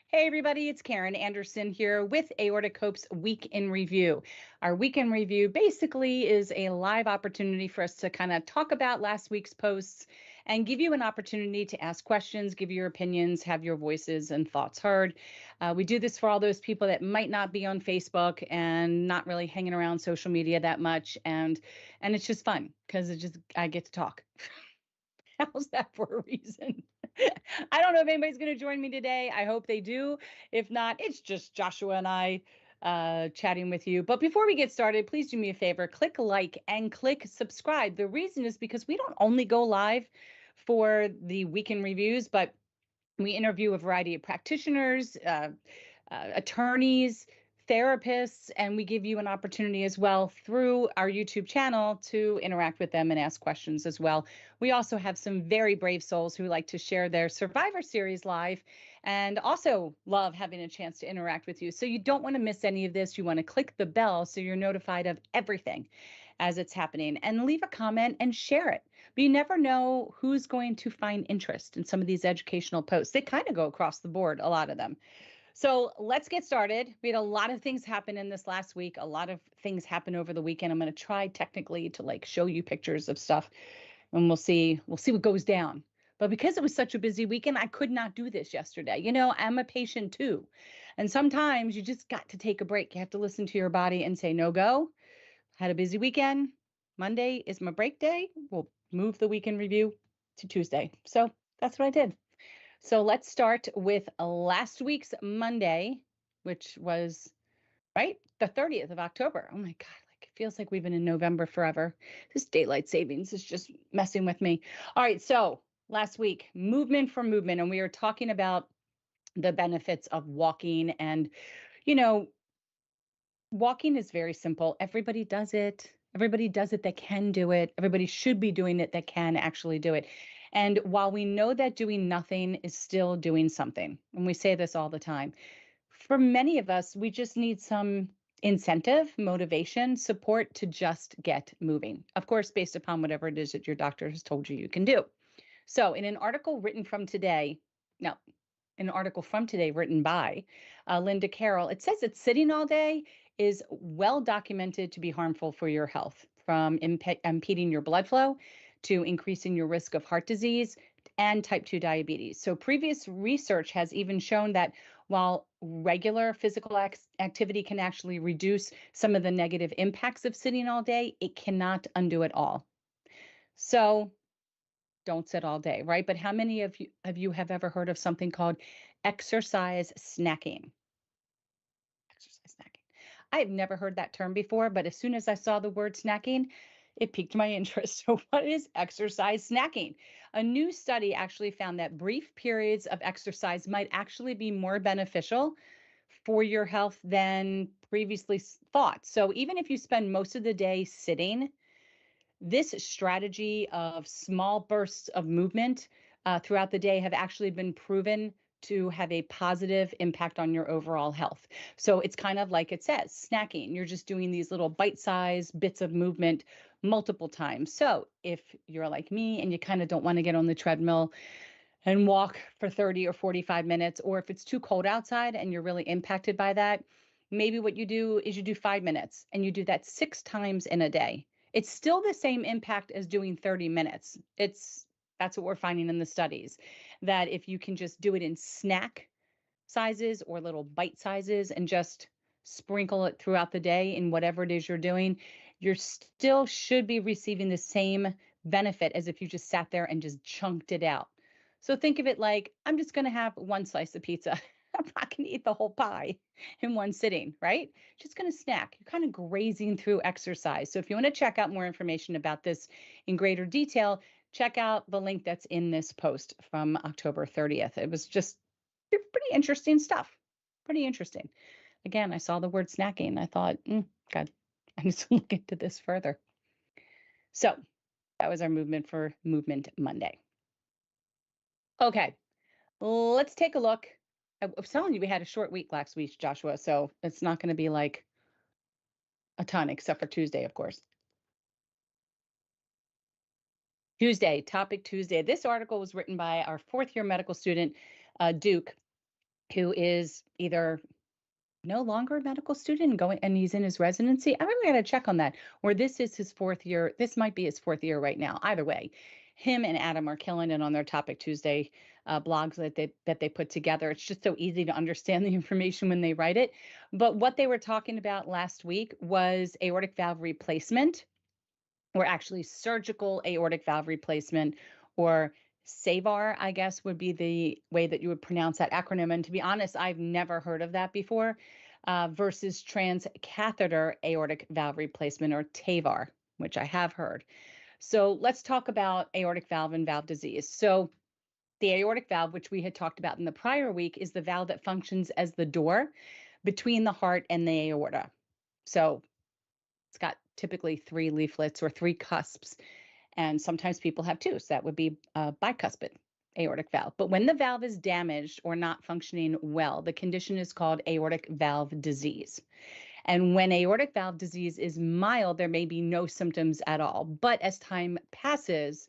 Hey everybody, it's Karen Anderson here with Aortic Hope's Week in Review. Our Week in Review basically is a live opportunity for us to kind of talk about last week's posts and give you an opportunity to ask questions, give your opinions, have your voices and thoughts heard. We do this for all those people that might not be on Facebook and not really hanging around social media that much, and it's just fun because I get to talk. How's that for a reason? I don't know if anybody's going to join me today. I hope they do. If not, it's just Joshua and I chatting with you. But before we get started, please do me a favor, click like and click subscribe. The reason is because we don't only go live for the weekend reviews, but we interview a variety of practitioners, attorneys, therapists, and we give you an opportunity as well through our YouTube channel to interact with them and ask questions as well. We also have some very brave souls who like to share their Survivor Series live and also love having a chance to interact with you. So you don't want to miss any of this. You want to click the bell so you're notified of everything as it's happening and leave a comment and share it. But you never know who's going to find interest in some of these educational posts. They kind of go across the board, a lot of them. So let's get started. We had a lot of things happen in this last week. A lot of things happen over the weekend. I'm going to try technically to like show you pictures of stuff and we'll see what goes down. But because it was such a busy weekend, I could not do this yesterday. You know, I'm a patient too. And sometimes you just got to take a break. You have to listen to your body and say, no go. Had a busy weekend. Monday is my break day. We'll move the weekend review to Tuesday. So that's what I did. So let's start with last week's Monday, which was right the 30th of October. Oh my God, like it feels like we've been in November forever. This daylight savings is just messing with me. All right, so last week, movement for movement, and we are talking about the benefits of walking. And you know, walking is very simple. Everybody does it. Everybody does it that can do it. Everybody should be doing it that can actually do it. And while we know that doing nothing is still doing something, and we say this all the time, for many of us, we just need some incentive, motivation, support to just get moving. Of course, based upon whatever it is that your doctor has told you you can do. So, in an article written from today, no, an article from today written by Linda Carroll, it says that sitting all day is well documented to be harmful for your health, from impeding your blood flow to increasing your risk of heart disease and type 2 diabetes. So, previous research has even shown that while regular physical activity can actually reduce some of the negative impacts of sitting all day, it cannot undo it all. So, don't sit all day, right? But how many of you have ever heard of something called exercise snacking? Exercise snacking. I've never heard that term before, but as soon as I saw the word snacking, it piqued my interest. So, what is exercise snacking? A new study actually found that brief periods of exercise might actually be more beneficial for your health than previously thought. So, even if you spend most of the day sitting, this strategy of small bursts of movement throughout the day have actually been proven to have a positive impact on your overall health. So it's kind of like it says, snacking. You're just doing these little bite-sized bits of movement multiple times. So if you're like me and you kind of don't want to get on the treadmill and walk for 30 or 45 minutes, or if it's too cold outside and you're really impacted by that, maybe what you do is you do 5 minutes and you do that 6 times in a day. It's still the same impact as doing 30 minutes. That's what we're finding in the studies, that if you can just do it in snack sizes or little bite sizes and just sprinkle it throughout the day in whatever it is you're doing, you still should be receiving the same benefit as if you just sat there and just chunked it out. So think of it like, I'm just going to have one slice of pizza. I'm not going to eat the whole pie in one sitting, right? Just going to snack. You're kind of grazing through exercise. So if you want to check out more information about this in greater detail, check out the link that's in this post from October 30th. It was just pretty interesting stuff. Pretty interesting. Again, I saw the word snacking. I thought, God, I need to look into this further. So that was our movement for Movement Monday. Okay, let's take a look. I was telling you we had a short week last week, Joshua, so it's not going to be like a ton, except for Tuesday, of course. Tuesday, topic Tuesday. This article was written by our fourth year medical student, Duke. who is either no longer a medical student and going and he's in his residency. I really got to check on that. Or this is his fourth year. This might be his fourth year right now. Either way, him and Adam are killing it on their Topic Tuesday blogs that they put together. It's just so easy to understand the information when they write it. But what they were talking about last week was aortic valve replacement, or actually surgical aortic valve replacement, or SAVAR, I guess would be the way that you would pronounce that acronym. And to be honest, I've never heard of that before, versus transcatheter aortic valve replacement, or TAVR, which I have heard. So let's talk about aortic valve and valve disease. So the aortic valve, which we had talked about in the prior week, is the valve that functions as the door between the heart and the aorta. So it's got typically three leaflets or three cusps, and sometimes people have two. So that would be a bicuspid aortic valve. But when the valve is damaged or not functioning well, the condition is called aortic valve disease. And when aortic valve disease is mild, there may be no symptoms at all. But as time passes,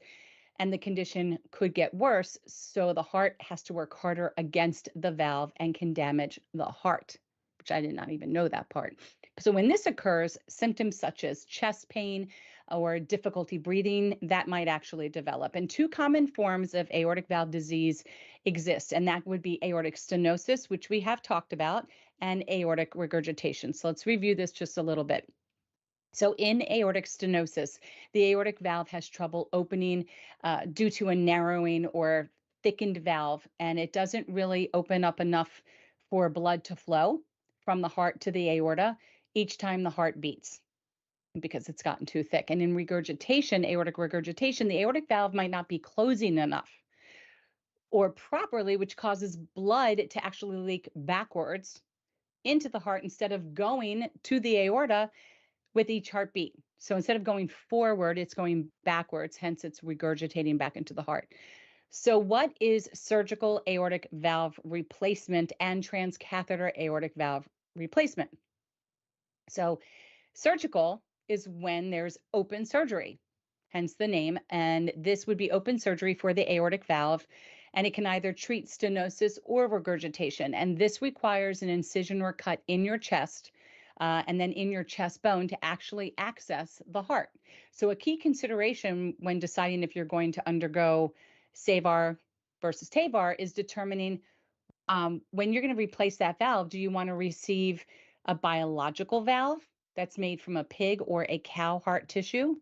and the condition could get worse, so the heart has to work harder against the valve and can damage the heart, which I did not even know that part. So when this occurs, symptoms such as chest pain or difficulty breathing, that might actually develop. And two common forms of aortic valve disease exist, and that would be aortic stenosis, which we have talked about, and aortic regurgitation. So let's review this just a little bit. So in aortic stenosis, the aortic valve has trouble opening due to a narrowing or thickened valve, and it doesn't really open up enough for blood to flow from the heart to the aorta each time the heart beats, because it's gotten too thick. And in regurgitation, aortic regurgitation, the aortic valve might not be closing enough or properly, which causes blood to actually leak backwards into the heart instead of going to the aorta with each heartbeat. So instead of going forward, it's going backwards, hence it's regurgitating back into the heart. So what is surgical aortic valve replacement and transcatheter aortic valve replacement? So surgical is when there's open surgery, hence the name, and this would be open surgery for the aortic valve, and it can either treat stenosis or regurgitation, and this requires an incision or cut in your chest and then in your chest bone to actually access the heart. So a key consideration when deciding if you're going to undergo SAVAR versus TAVR is determining when you're going to replace that valve, do you want to receive a biological valve that's made from a pig or a cow heart tissue?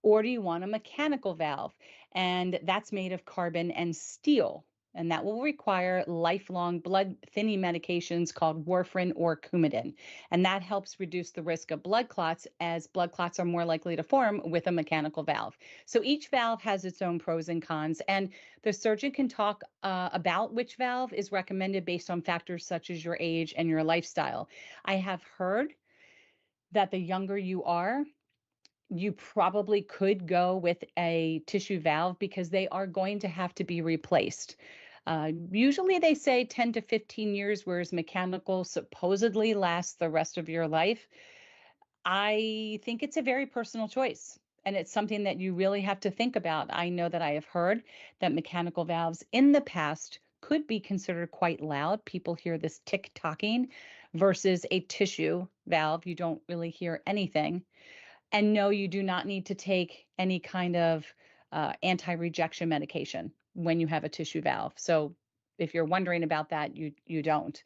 Or do you want a mechanical valve? And that's made of carbon and steel. And that will require lifelong blood thinning medications called warfarin or Coumadin. And that helps reduce the risk of blood clots, as blood clots are more likely to form with a mechanical valve. So each valve has its own pros and cons. And the surgeon can talk about which valve is recommended based on factors such as your age and your lifestyle. I have heard that the younger you are, you probably could go with a tissue valve because they are going to have to be replaced. Usually they say 10 to 15 years, whereas mechanical supposedly lasts the rest of your life. I think it's a very personal choice, and it's something that you really have to think about. I know that I have heard that mechanical valves in the past could be considered quite loud. People hear this tick-tocking versus a tissue valve. You don't really hear anything. And no, you do not need to take any kind of anti-rejection medication when you have a tissue valve. So if you're wondering about that, you don't.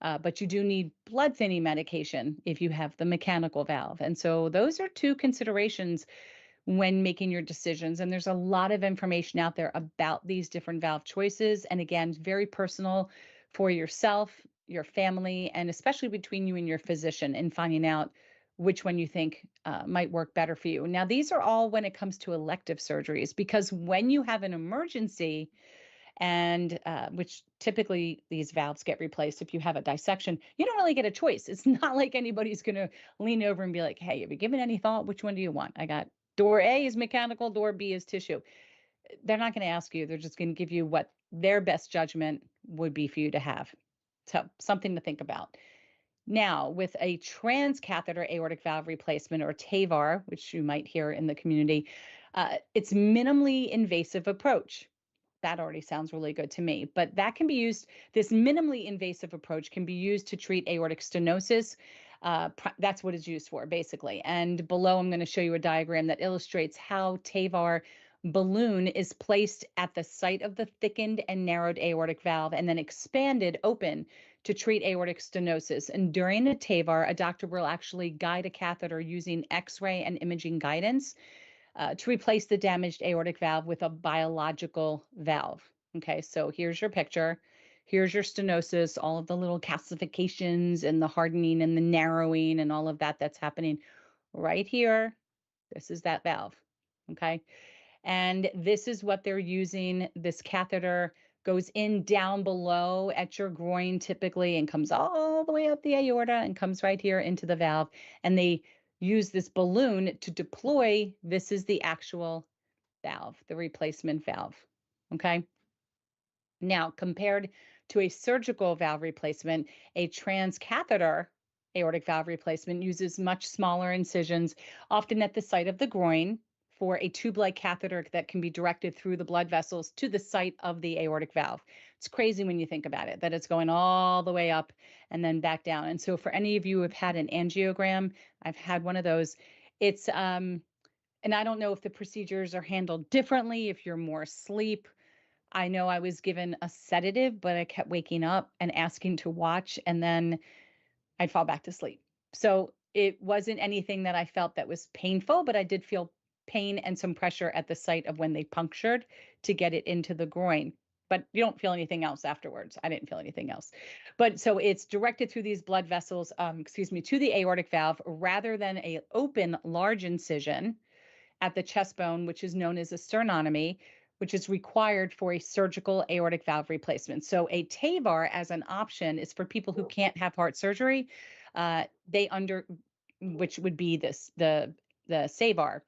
But you do need blood thinning medication if you have the mechanical valve. And so those are two considerations when making your decisions. And there's a lot of information out there about these different valve choices. And again, very personal for yourself, your family, and especially between you and your physician in finding out which one you think might work better for you. Now, these are all when it comes to elective surgeries, because when you have an emergency, and which typically these valves get replaced if you have a dissection, you don't really get a choice. It's not like anybody's going to lean over and be like, hey, have you given any thought? Which one do you want? I got door A is mechanical, door B is tissue. They're not going to ask you. They're just going to give you what their best judgment would be for you to have. So something to think about. Now, with a transcatheter aortic valve replacement, or TAVR, which you might hear in the community, it's minimally invasive approach. That already sounds really good to me. But that can be used, this minimally invasive approach can be used to treat aortic stenosis. That's what it's used for, basically. And below, I'm going to show you a diagram that illustrates how TAVR balloon is placed at the site of the thickened and narrowed aortic valve and then expanded open to treat aortic stenosis. And during a TAVR, a doctor will actually guide a catheter using X-ray and imaging guidance to replace the damaged aortic valve with a biological valve. Okay, so here's your picture. Here's your stenosis, all of the little calcifications and the hardening and the narrowing and all of that that's happening right here. This is that valve. Okay, and this is what they're using. This catheter goes in down below at your groin typically and comes all the way up the aorta and comes right here into the valve. And they use this balloon to deploy. This is the actual valve, the replacement valve. Okay. Now, compared to a surgical valve replacement, a transcatheter aortic valve replacement uses much smaller incisions, often at the site of the groin, for a tube-like catheter that can be directed through the blood vessels to the site of the aortic valve. It's crazy when you think about it, that it's going all the way up and then back down. And so for any of you who have had an angiogram, I've had one of those. It's and I don't know if the procedures are handled differently, if you're more asleep. I know I was given a sedative, but I kept waking up and asking to watch, and then I'd fall back to sleep. So it wasn't anything that I felt that was painful, but I did feel pain and some pressure at the site of when they punctured to get it into the groin. But you don't feel anything else afterwards. I didn't feel anything else. But so it's directed through these blood vessels, to the aortic valve rather than a open large incision at the chest bone, which is known as a sternotomy, which is required for a surgical aortic valve replacement. So a TAVR as an option is for people who can't have heart surgery. They under, which would be the SAVR.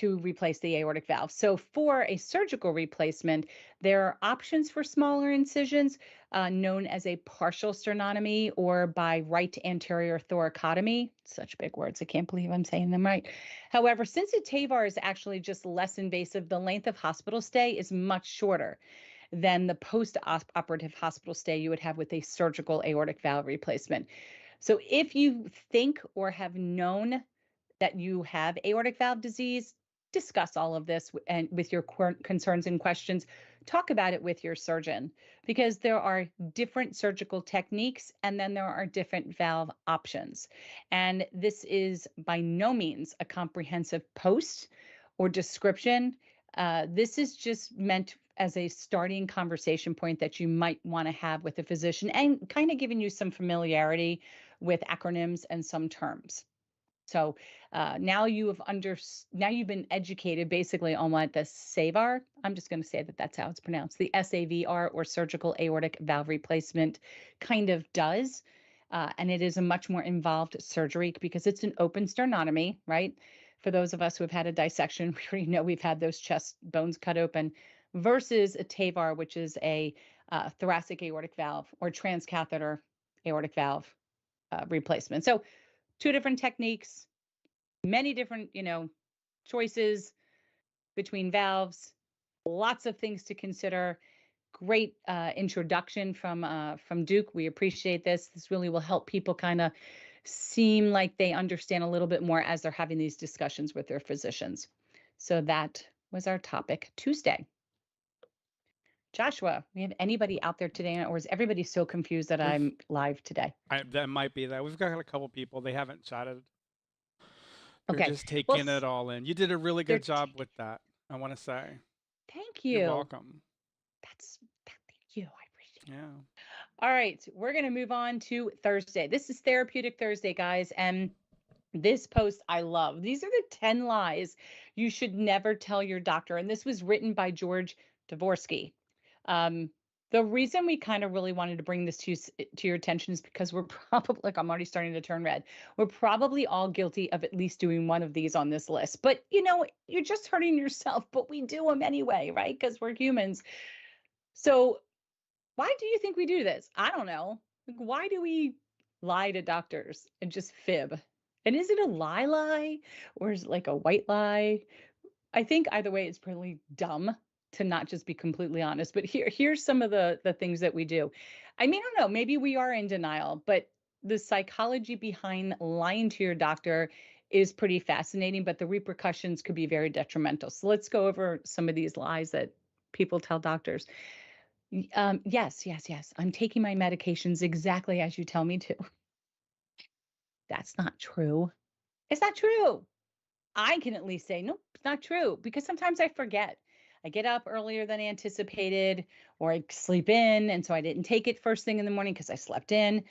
To replace the aortic valve. So for a surgical replacement, there are options for smaller incisions known as a partial sternotomy or by right anterior thoracotomy. Such big words. I can't believe I'm saying them right. However, since a TAVR is actually just less invasive, the length of hospital stay is much shorter than the post-operative hospital stay you would have with a surgical aortic valve replacement. So if you think or have known that you have aortic valve disease, discuss all of this and with your concerns and questions. Talk about it with your surgeon because there are different surgical techniques and then there are different valve options. And this is by no means a comprehensive post or description. This is just meant as a starting conversation point that you might want to have with a physician and kind of giving you some familiarity with acronyms and some terms. So now you've been educated basically on what the SAVR. I'm just going to say that that's how it's pronounced. The SAVR or surgical aortic valve replacement kind of does, and it is a much more involved surgery because it's an open sternotomy, right? For those of us who have had a dissection, we already know we've had those chest bones cut open, versus a TAVR, which is a thoracic aortic valve or transcatheter aortic valve replacement. So two different techniques, many different, choices between valves, lots of things to consider. Great introduction from Duke. We appreciate this. This really will help people kind of seem like they understand a little bit more as they're having these discussions with their physicians. So that was our topic Tuesday. Joshua, we have anybody out there today, or is everybody so confused that I'm live today? That might be that. We've got a couple people. They haven't chatted. They're Okay. just taking it all in. You did a really good job with that, I want to say. Thank you. You're welcome. Thank you. I appreciate it. Yeah. All right. We're going to move on to Thursday. This is Therapeutic Thursday, guys. And this post I love. These are the 10 lies you should never tell your doctor. And this was written by George Dvorsky. The reason we kind of really wanted to bring this to your attention is because we're probably, like, I'm already starting to turn red. We're probably all guilty of at least doing one of these on this list. But, you're just hurting yourself, but we do them anyway, right? Because we're humans. So why do you think we do this? I don't know. Like, why do we lie to doctors and just fib? And is it a lie or is it like a white lie? I think either way, it's pretty dumb. to not just be completely honest. But here's some of the things that we do. I mean, I don't know, maybe we are in denial, but the psychology behind lying to your doctor is pretty fascinating, but the repercussions could be very detrimental. So let's go over some of these lies that people tell doctors. Yes, yes, yes. I'm taking my medications exactly as you tell me to. That's not true. It's not true. I can at least say, nope, it's not true because sometimes I forget. I get up earlier than anticipated, or I sleep in. And so I didn't take it first thing in the morning because I slept in.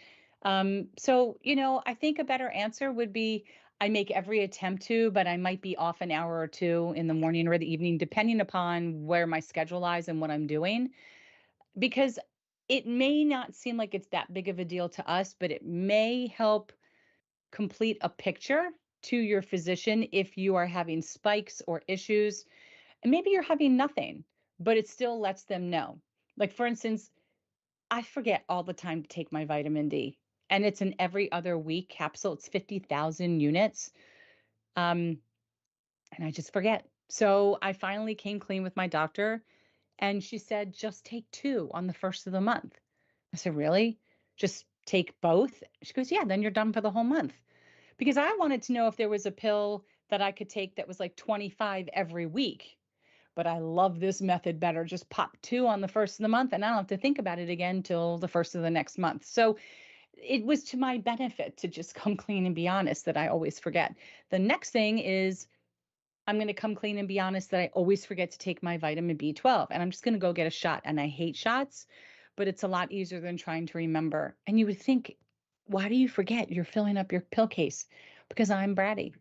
I think a better answer would be I make every attempt to, but I might be off an hour or two in the morning or the evening, depending upon where my schedule lies and what I'm doing. Because it may not seem like it's that big of a deal to us, but it may help complete a picture to your physician if you are having spikes or issues. And maybe you're having nothing, but it still lets them know. Like, for instance, I forget all the time to take my vitamin D, and it's an every other week capsule. It's 50,000 units. Um, and I just forget. So I finally came clean with my doctor, and she said, just take two on the first of the month. I said, really? Just take both? She goes, yeah, then you're done for the whole month. Because I wanted to know if there was a pill that I could take that was like 25 every week. But I love this method better. Just pop two on the first of the month, and I don't have to think about it again till the first of the next month. So it was to my benefit to just come clean and be honest that I always forget. The next thing is I'm going to come clean and be honest that I always forget to take my vitamin B12, and I'm just going to go get a shot. And I hate shots, but it's a lot easier than trying to remember. And you would think, why do you forget? You're filling up your pill case. Because I'm bratty.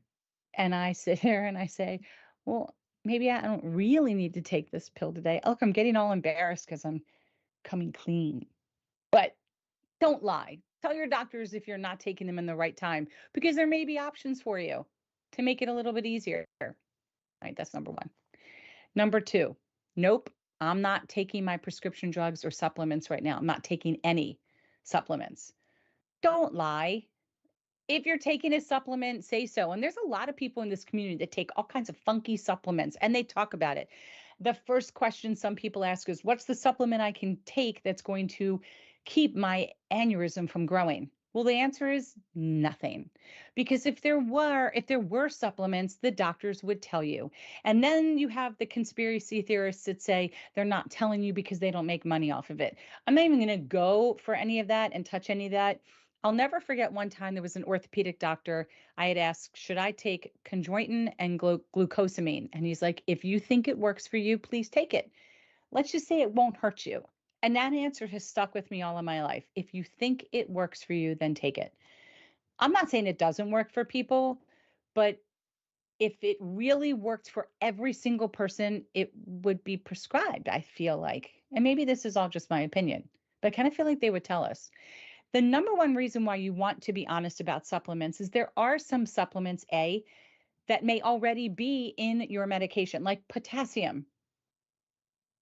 And I sit there and I say, well, maybe I don't really need to take this pill today. Look, I'm getting all embarrassed because I'm coming clean. But don't lie. Tell your doctors if you're not taking them in the right time because there may be options for you to make it a little bit easier. All right, that's number one. Number two, nope, I'm not taking my prescription drugs or supplements right now. I'm not taking any supplements. Don't lie. If you're taking a supplement, say so. And there's a lot of people in this community that take all kinds of funky supplements and they talk about it. The first question some people ask is, what's the supplement I can take that's going to keep my aneurysm from growing? Well, the answer is nothing. Because if there were supplements, the doctors would tell you. And then you have the conspiracy theorists that say they're not telling you because they don't make money off of it. I'm not even going to go for any of that and touch any of that. I'll never forget one time there was an orthopedic doctor. I had asked, should I take chondroitin and glucosamine? And he's like, if you think it works for you, please take it. Let's just say it won't hurt you. And that answer has stuck with me all of my life. If you think it works for you, then take it. I'm not saying it doesn't work for people, but if it really worked for every single person, it would be prescribed, I feel like. And maybe this is all just my opinion, but I kind of feel like they would tell us. The number one reason why you want to be honest about supplements is there are some supplements, that may already be in your medication, like potassium.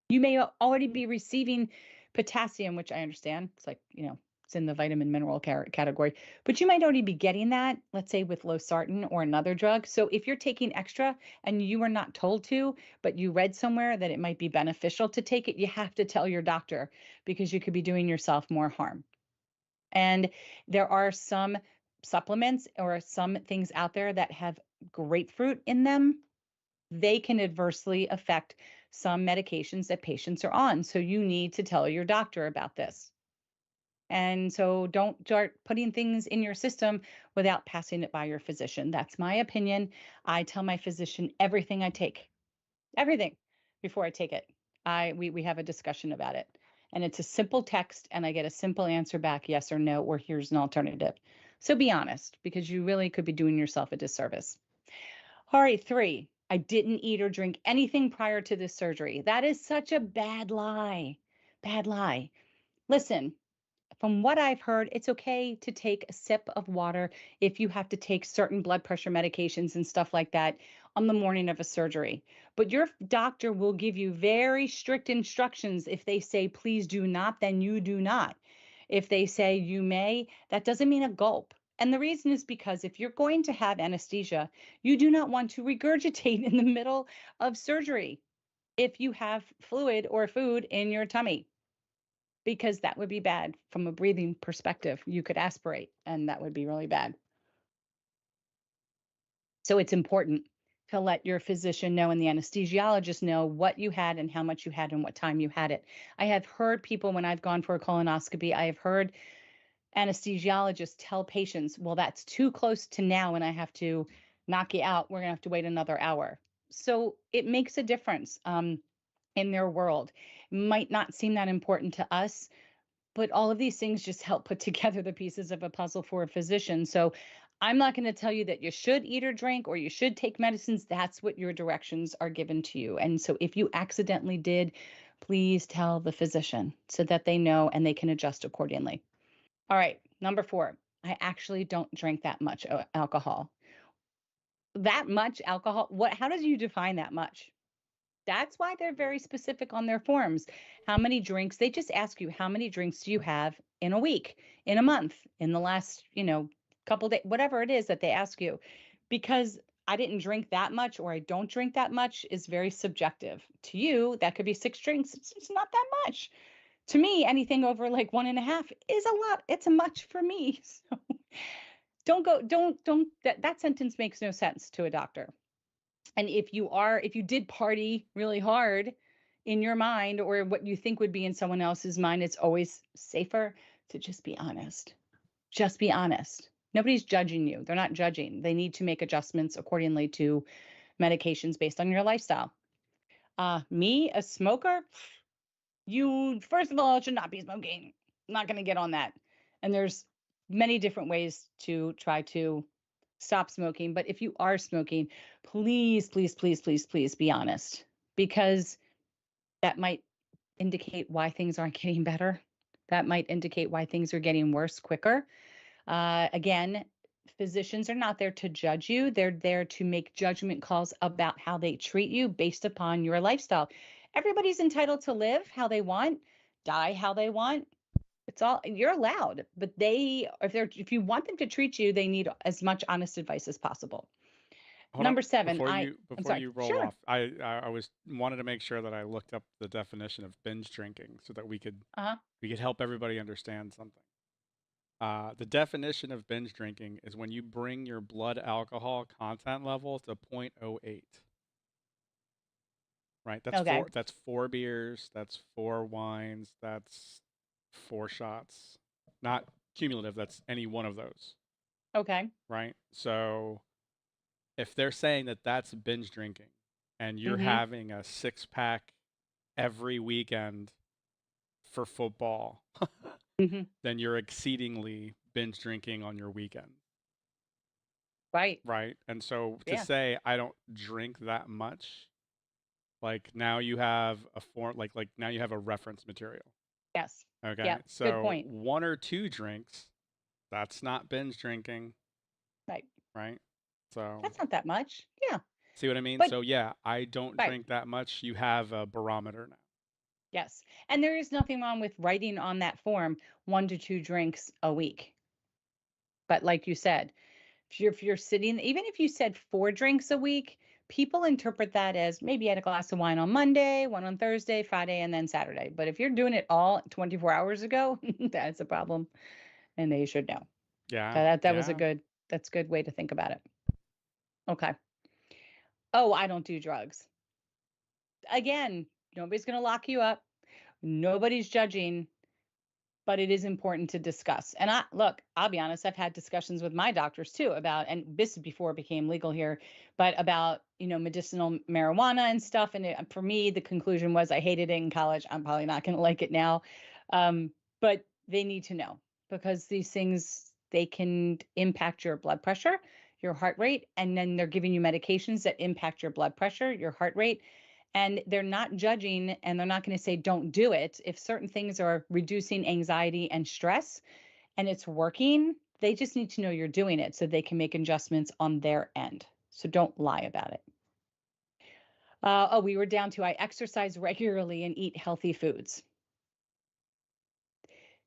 You may already be receiving potassium, which I understand. It's like, it's in the vitamin mineral category, but you might already be getting that, let's say with losartan or another drug. So if you're taking extra and you were not told to, but you read somewhere that it might be beneficial to take it, you have to tell your doctor because you could be doing yourself more harm. And there are some supplements or some things out there that have grapefruit in them. They can adversely affect some medications that patients are on. So you need to tell your doctor about this. And so don't start putting things in your system without passing it by your physician. That's my opinion. I tell my physician everything I take, everything before I take it. We have a discussion about it. And it's a simple text and I get a simple answer back, yes or no, or here's an alternative. So be honest because you really could be doing yourself a disservice. All right, three, I didn't eat or drink anything prior to this surgery. That is such a bad lie. Bad lie. Listen, from what I've heard, it's okay to take a sip of water if you have to take certain blood pressure medications and stuff like that on the morning of a surgery. But your doctor will give you very strict instructions. If they say, please do not, then you do not. If they say you may, that doesn't mean a gulp. And the reason is because if you're going to have anesthesia, you do not want to regurgitate in the middle of surgery. if you have fluid or food in your tummy, because that would be bad from a breathing perspective. You could aspirate, and that would be really bad. So it's important to let your physician know and the anesthesiologist know what you had and how much you had and what time you had it. I have heard people when I've gone for a colonoscopy, I have heard anesthesiologists tell patients, well, that's too close to now and I have to knock you out. We're going to have to wait another hour. So it makes a difference in their world. Might not seem that important to us, but all of these things just help put together the pieces of a puzzle for a physician. So I'm not going to tell you that you should eat or drink or you should take medicines. That's what your directions are given to you. And so if you accidentally did, please tell the physician so that they know and they can adjust accordingly. All right, number 4. I actually don't drink that much alcohol. That much alcohol? What how did you define that much? That's why they're very specific on their forms. How many drinks? They just ask you, how many drinks do you have in a week, in a month, in the last, couple days, whatever it is that they ask you. Because I didn't drink that much or I don't drink that much is very subjective. To you, that could be 6 drinks. It's not that much. To me, anything over like 1.5 is a lot. It's a much for me. So don't that sentence makes no sense to a doctor. And if you did party really hard in your mind or what you think would be in someone else's mind, it's always safer to just be honest. Just be honest. Nobody's judging you. They're not judging. They need to make adjustments accordingly to medications based on your lifestyle. Me, a smoker, you first of all should not be smoking. I'm not going to get on that. And there's many different ways to try to stop smoking. But if you are smoking, please, please, please, please, please be honest, because that might indicate why things aren't getting better. That might indicate why things are getting worse quicker. Again, physicians are not there to judge you. They're there to make judgment calls about how they treat you based upon your lifestyle. Everybody's entitled to live how they want, die how they want. It's all you're allowed, but if you want them to treat you, they need as much honest advice as possible. Hold on Number 7, before I'm before sorry. you roll Sure. off. I was wanted to make sure that I looked up the definition of binge drinking so that Uh-huh. we could help everybody understand something. The definition of binge drinking is when you bring your blood alcohol content level to 0.08. Right? Okay. That's 4 beers, that's 4 wines, that's 4 shots. Not cumulative, that's any one of those, Okay. right? So if they're saying that that's binge drinking and you're Mhm. having a 6 pack every weekend for football, Mhm. then you're exceedingly binge drinking on your weekend, Right. right? And so to Yeah. say I don't drink that much, like now you have a form like now you have a reference material. Yes. Okay. Yeah. Good So point. 1 or 2 drinks, that's not binge drinking, Right. right? So That's not that much. Yeah. see what I mean? But So yeah, I don't right. drink that much. You have a barometer now. Yes. And there is nothing wrong with writing on that form 1 to 2 drinks a week. But like you said, if you're sitting, even if you said 4 drinks a week, people interpret that as maybe you had a glass of wine on Monday, one on Thursday, Friday, and then Saturday. But if you're doing it all 24 hours ago, that's a problem, and they should know. So Yeah. that was a Yeah. good way to think about it. Okay. Oh, I don't do drugs. Again, nobody's going to lock you up. Nobody's judging, but it is important to discuss. And I'll be honest, I've had discussions with my doctors too about, and this is before it became legal here, but about, medicinal marijuana and stuff. And for me, the conclusion was I hated it in college. I'm probably not going to like it now. But they need to know because these things, they can impact your blood pressure, your heart rate, and then they're giving you medications that impact your blood pressure, your heart rate, and they're not judging and they're not going to say don't do it. If certain things are reducing anxiety and stress and it's working, they just need to know you're doing it so they can make adjustments on their end. So don't lie about it. Oh, we were down to I exercise regularly and eat healthy foods.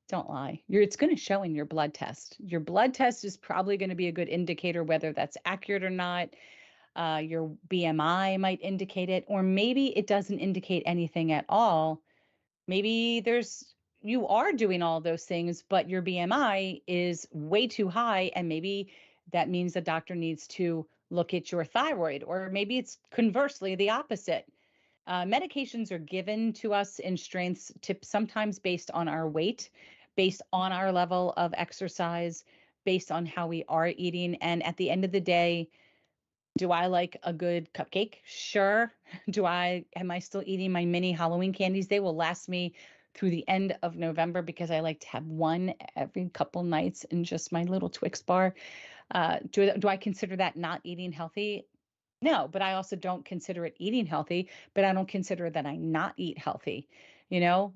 Don't lie. It's going to show in your blood test. Your blood test is probably going to be a good indicator whether that's accurate or not. Your BMI might indicate it, or maybe it doesn't indicate anything at all. Maybe you are doing all those things, but your BMI is way too high. And maybe that means the doctor needs to look at your thyroid, or maybe it's conversely the opposite. Medications are given to us in strengths tips sometimes based on our weight, based on our level of exercise, based on how we are eating. And at the end of the day, do I like a good cupcake? Sure. Am I still eating my mini Halloween candies? They will last me through the end of November because I like to have one every couple nights in just my little Twix bar. Do I consider that not eating healthy? No, but I also don't consider it eating healthy, but I don't consider that I not eat healthy. You know,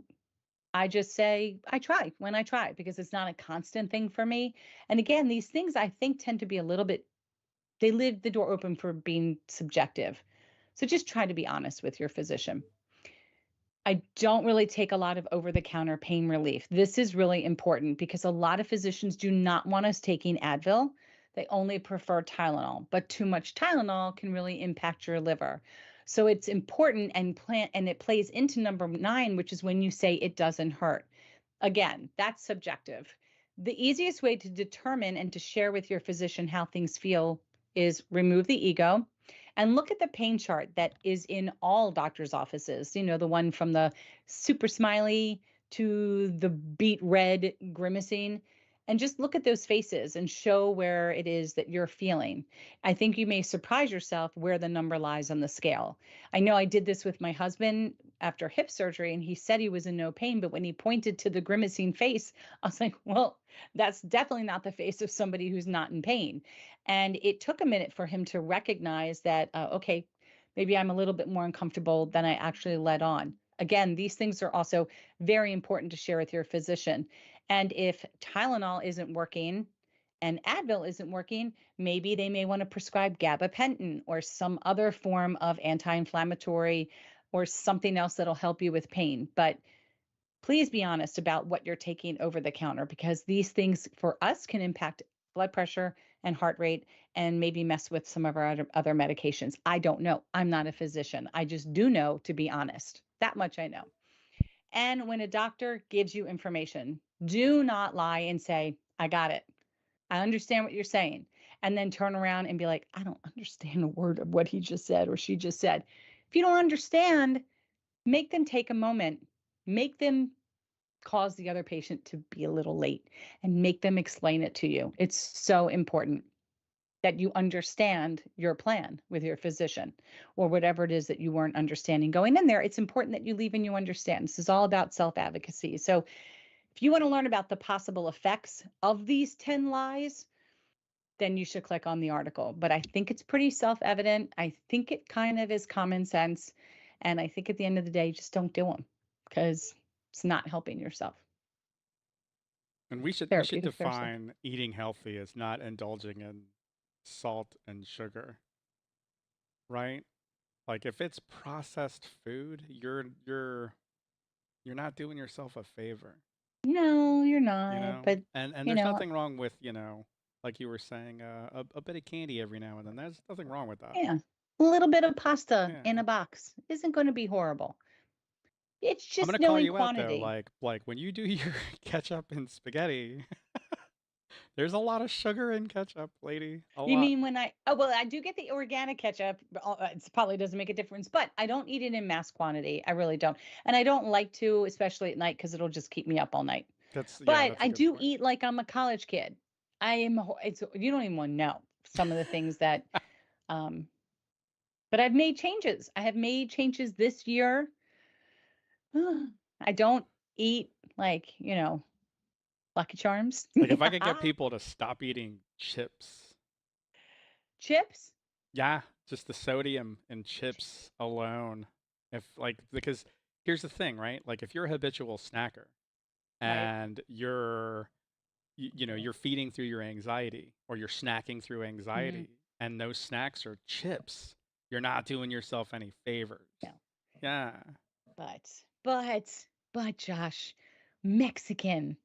I just say I try when I try because it's not a constant thing for me. And again, these things I think tend to be a little bit, they leave the door open for being subjective. So just try to be honest with your physician. I don't really take a lot of over the counter pain relief. This is really important because a lot of physicians do not want us taking Advil. They only prefer Tylenol, but too much Tylenol can really impact your liver. So it's important and it plays into number 9, which is when you say it doesn't hurt. Again, that's subjective. The easiest way to determine and to share with your physician how things feel is remove the ego and look at the pain chart that is in all doctors' offices. The one from the super smiley to the beet red grimacing. And just look at those faces and show where it is that you're feeling. I think you may surprise yourself where the number lies on the scale. I know I did this with my husband after hip surgery, and he said he was in no pain. But when he pointed to the grimacing face, I was like, well, that's definitely not the face of somebody who's not in pain. And it took a minute for him to recognize that, okay, maybe I'm a little bit more uncomfortable than I actually let on. Again, these things are also very important to share with your physician. And if Tylenol isn't working and Advil isn't working, maybe they may want to prescribe gabapentin or some other form of anti inflammatory or something else that'll help you with pain. But please be honest about what you're taking over the counter because these things for us can impact blood pressure and heart rate and maybe mess with some of our other medications. I don't know. I'm not a physician. I just do know, to be honest. That much I know. And when a doctor gives you information, do not lie and say, I got it. I understand what you're saying. And then turn around and be like, I don't understand a word of what he just said or she just said. If you don't understand, make them take a moment, make them cause the other patient to be a little late and make them explain it to you. It's so important that you understand your plan with your physician or whatever it is that you weren't understanding going in there. It's important that you leave and you understand. This is all about self advocacy. So if you want to learn about the possible effects of these 10 lies, then you should click on the article. But I think it's pretty self evident. I think it kind of is common sense. And I think at the end of the day, just don't do them because it's not helping yourself. And we should Therapeutic Thursday. define eating healthy as not indulging in salt and sugar, right? Like if it's processed food, you're not doing yourself a favor, No, you're you not. know? But, And you there's know, nothing wrong with, like you were saying, a bit of candy every now and then. There's nothing wrong with that. yeah, a little bit of pasta Yeah. in a box isn't going to be horrible. It's I'm gonna just call knowing you out though, quantity. like when you do your ketchup and spaghetti, there's a lot of sugar in ketchup, lady. A You lot. mean oh, well, I do get the organic ketchup. But it probably doesn't make a difference, but I don't eat it in mass quantity. I really don't. And I don't like to, especially at night, because it'll just keep me up all night. Yeah, But that's a I good do point. eat like I'm a college kid. You don't even want to know some of the things that, um, but I've made changes. I have made changes this year. I don't eat like, Lucky Charms. Like if I could get people to stop eating chips, Chips, yeah, just the sodium in chips alone. If like because here's the thing, right? Like if you're a habitual snacker right? and you're feeding through your anxiety or you're snacking through Hmm. anxiety and those snacks are chips, you're not doing yourself any favors. No, Yeah. but, but, Josh, Mexican.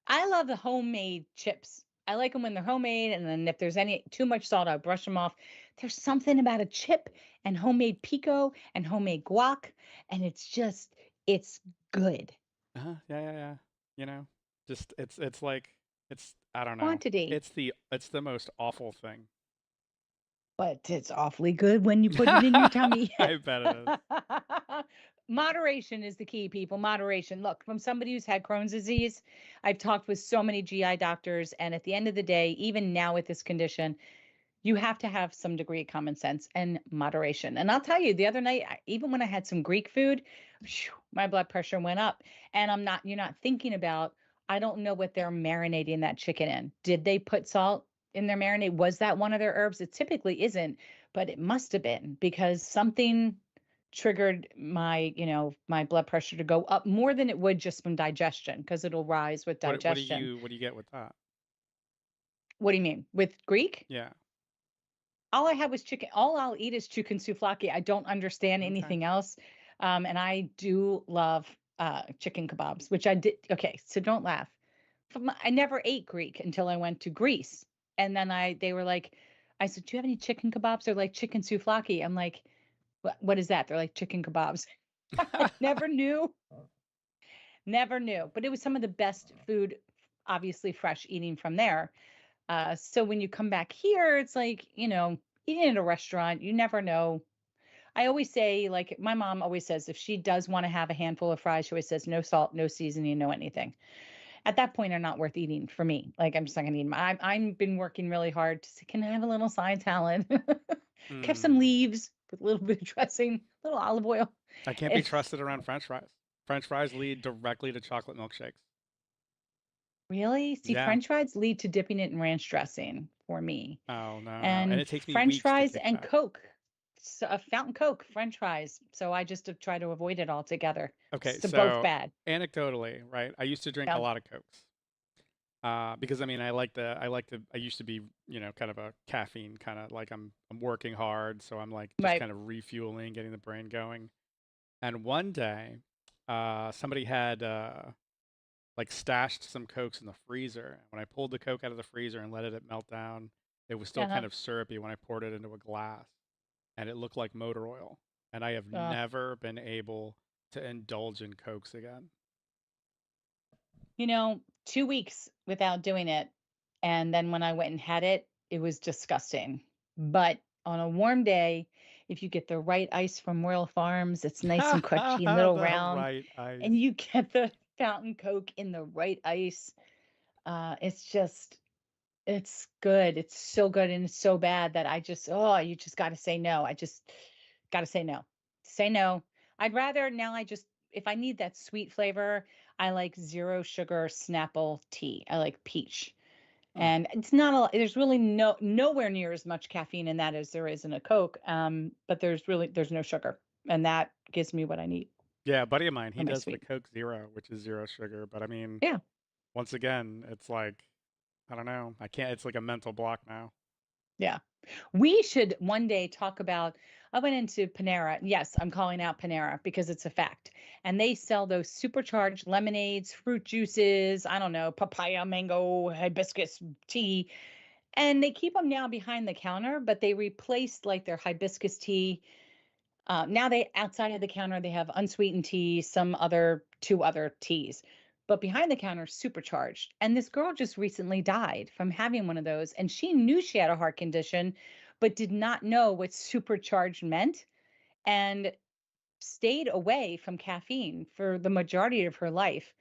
I love the homemade chips. I like them when they're homemade, and then if there's any too much salt, I'll brush them off. There's something about a chip and homemade pico and homemade guac, and it's good. Yeah, yeah, yeah. You know, just it's like it's I don't know. Quantity, It's the most awful thing. but it's awfully good when you put it in your tummy. I bet it is. Moderation is the key, people. Moderation. Look, from somebody who's had Crohn's disease, I've talked with so many GI doctors, and at the end of the day, even now with this condition, you have to have some degree of common sense and moderation. And I'll tell you, the other night, even when I had some Greek food, phew, my blood pressure went up. And you're not thinking about, I don't know what they're marinating that chicken in. Did they put salt in their marinade? Was that one of their herbs? It typically isn't, but it must have been because something triggered my blood pressure to go up more than it would just from digestion because it'll rise with What do digestion. you get with that? What do you mean? With Greek? Yeah. All I had was chicken. All I'll eat is chicken souvlaki. I don't understand Okay. anything else. And I do love chicken kebabs, which I did. Okay, so don't laugh. I never ate Greek until I went to Greece. And then they were like, I said, do you have any chicken kebabs? They're like chicken souvlaki. I'm like, what is that? They're like chicken kebabs. I never knew, never knew. But it was some of the best food, obviously fresh eating from there. So when you come back here, it's like, eating at a restaurant, you never know. I always say, like my mom always says, if she does want to have a handful of fries, she always says, no salt, no seasoning, no anything. At that point, they're not worth eating for me. Like I'm just not gonna eat them. I've been working really hard to say, can I have a little side salad? Kept some Hmm. leaves with a little bit of dressing, a little olive oil. I can't be It's trusted around French fries. French fries lead directly to chocolate milkshakes. really, see, Yeah. French fries lead to dipping it in ranch dressing for me. Oh, no, no. And And it takes me French weeks to fries kick and back. Coke. So, fountain Coke, French fries. So I just have tried to avoid it altogether. Okay, So both so bad. anecdotally, right? I used to drink a Yeah. lot of Cokes. Because I mean, I used to be, kind of a caffeine kind of like I'm working hard, so I'm like just Right. kind of refueling, getting the brain going. And one day, somebody had like stashed some Cokes in the freezer. When I pulled the Coke out of the freezer and let it melt down, it was still Uh-huh. kind of syrupy when I poured it into a glass, and it looked like motor oil. And I have Uh, never been able to indulge in Cokes again. 2 weeks without doing it. And then when I went and had it, it was disgusting. But on a warm day, if you get the right ice from Royal Farms, it's nice and crunchy and little The round, right ice. and you get the fountain Coke in the right ice. It's good. It's so good and it's so bad that you just got to say no. I just got to say no. Say no. I'd rather now if I need that sweet flavor, I like zero sugar Snapple tea. I like peach. Hmm. And it's not a lot, there's really nowhere near as much caffeine in that as there is in a Coke. But there's no sugar. And that gives me what I need Yeah, a buddy of mine, he for my does the sweet. Coke Zero, which is zero sugar. But I mean, Yeah. once again, it's like, I don't know. I can't, it's like a mental block now. Yeah. We should one day talk about. I went into Panera. Yes, I'm calling out Panera because it's a fact. And they sell those supercharged lemonades, fruit juices, I don't know, papaya, mango, hibiscus tea. And they keep them now behind the counter, but they replaced like their hibiscus tea. Now they outside of the counter they have unsweetened tea, two other teas, but behind the counter supercharged. And this girl just recently died from having one of those, and she knew she had a heart condition, but did not know what supercharged meant, and stayed away from caffeine for the majority of her life,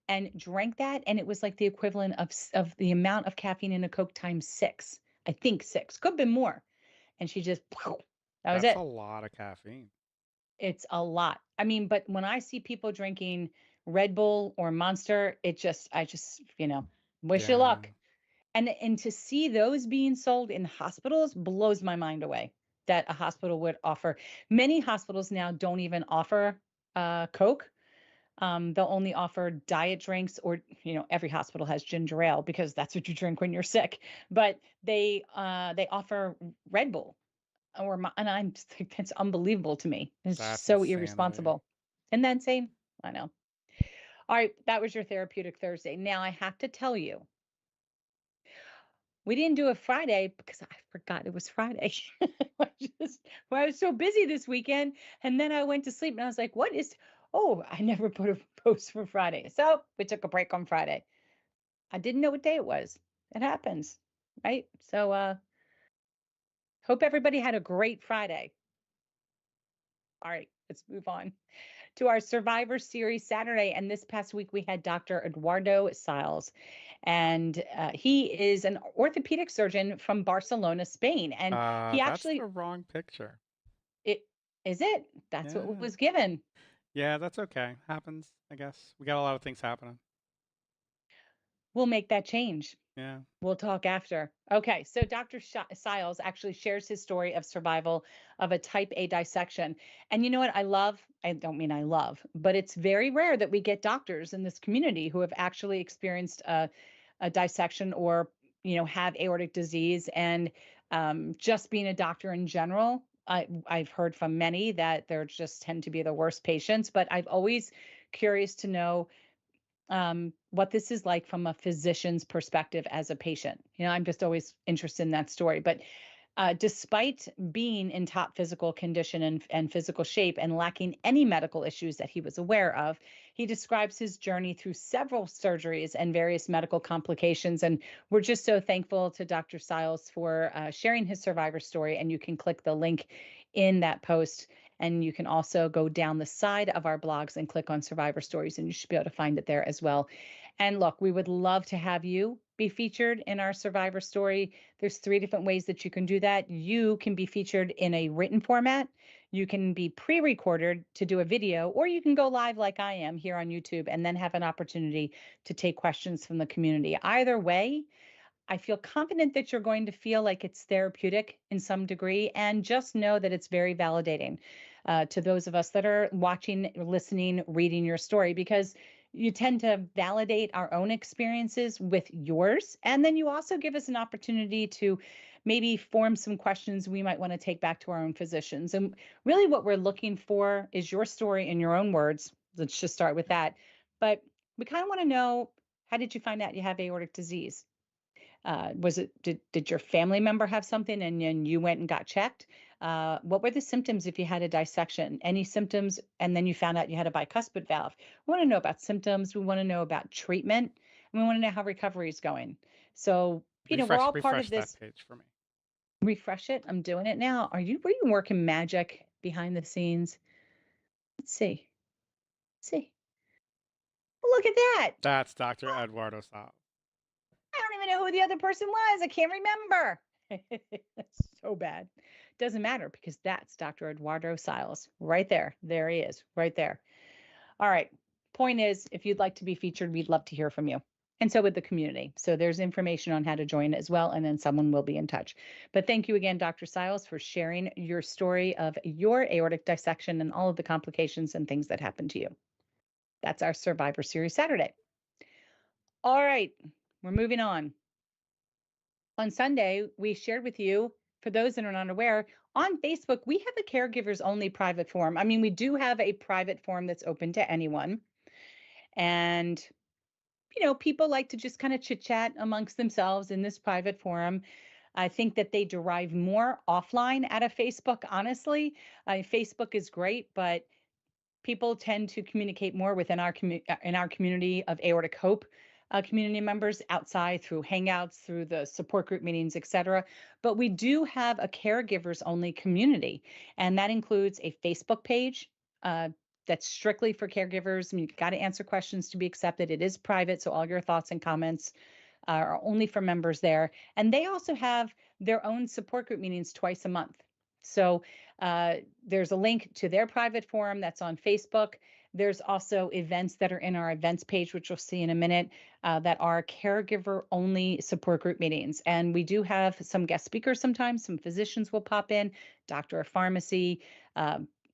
and drank that, and it was like the equivalent of the amount of caffeine in a Coke times six. I think six, could have been more, and she just that was That's a it. lot of caffeine. It's a lot. I mean, but when I see people drinking Red Bull or Monster, I just, wish you Yeah. luck. And to see those being sold in hospitals blows my mind away that a hospital would offer. Many hospitals now don't even offer Coke. They'll only offer diet drinks, or every hospital has ginger ale because that's what you drink when you're sick. But they offer Red Bull and I'm just like, that's unbelievable to me. It's just That's so insanity. irresponsible. And then same, I know. All right, that was your therapeutic Thursday. Now I have to tell you, We didn't do it Friday because I forgot it was Friday. I just, well, I was so busy this weekend. And then I went to sleep and I was like, what is, oh, I never put a post for Friday. So we took a break on Friday. I didn't know what day it was. It happens, right? So hope everybody had a great Friday. All right, let's move on to our Survivor Series Saturday. And this past week, we had Dr. Eduardo Siles, and he is an orthopedic surgeon from Barcelona, Spain. And he That's the actually, wrong picture. it is it? That's what Yeah. was given. Yeah, that's okay. Happens, I guess. We got a lot of things happening. We'll make that change. Yeah. We'll talk after. Okay, so Dr. Siles actually shares his story of survival of a type A dissection. And you know what I love? I don't mean I love, but it's very rare that we get doctors in this community who have actually experienced a dissection or, have aortic disease. And just being a doctor in general, I've heard from many that there just tend to be the worst patients, but I've always curious to know what this is like from a physician's perspective as a patient. I'm just always interested in that story. But despite being in top physical condition and physical shape and lacking any medical issues that he was aware of, he describes his journey through several surgeries and various medical complications. And we're just so thankful to Dr. Siles for sharing his survivor story. And you can click the link in that post. And you can also go down the side of our blogs and click on survivor stories, and you should be able to find it there as well. And look, we would love to have you be featured in our survivor story. There's 3 different ways that you can do that. You can be featured in a written format. You can be pre-recorded to do a video, or you can go live like I am here on YouTube and then have an opportunity to take questions from the community. Either way, I feel confident that you're going to feel like it's therapeutic in some degree, and just know that it's very validating to those of us that are watching, listening, reading your story, because you tend to validate our own experiences with yours. And then you also give us an opportunity to maybe form some questions we might want to take back to our own physicians. And really, what we're looking for is your story in your own words. Let's just start with that. But we kind of want to know, how did you find out you have aortic disease? Was it did your family member have something and then you went and got checked? What were the symptoms if you had a dissection? Any symptoms, and then you found out you had a bicuspid valve? We want to know about symptoms. We want to know about treatment. And we want to know how recovery is going. So, we're Refresh all part of refresh that this. page for me. Refresh it. I'm doing it now. Were you working magic behind the scenes? Let's see. Let's see. Look at that. That's Dr. Eduardo Sal. I don't even know who the other person was. I can't remember. That's so bad. Doesn't matter because that's Dr. Eduardo Siles right there. There he is, right there. All right. Point is, if you'd like to be featured, we'd love to hear from you. And so would the community. So there's information on how to join as well, and then someone will be in touch. But thank you again, Dr. Siles, for sharing your story of your aortic dissection and all of the complications and things that happened to you. That's our Survivor Series Saturday. All right, we're moving on. On Sunday, we shared with you, for those that are not aware, on Facebook, we have a caregivers only private forum. I mean, we do have a private forum that's open to anyone. And, people like to just kind of chit chat amongst themselves in this private forum. I think that they derive more offline out of Facebook, honestly. Facebook is great, but people tend to communicate more within in our community of aortic hope community members outside through hangouts, through the support group meetings, et cetera. But we do have a caregivers only community, and that includes a Facebook page that's strictly for caregivers. I mean, you've got to answer questions to be accepted. It is private, so all your thoughts and comments are only for members there. And they also have their own support group meetings twice a month. So there's a link to their private forum that's on Facebook. There's also events that are in our events page, which we'll see in a minute, that are caregiver only support group meetings. And we do have some guest speakers sometimes. Some physicians will pop in, doctor of pharmacy,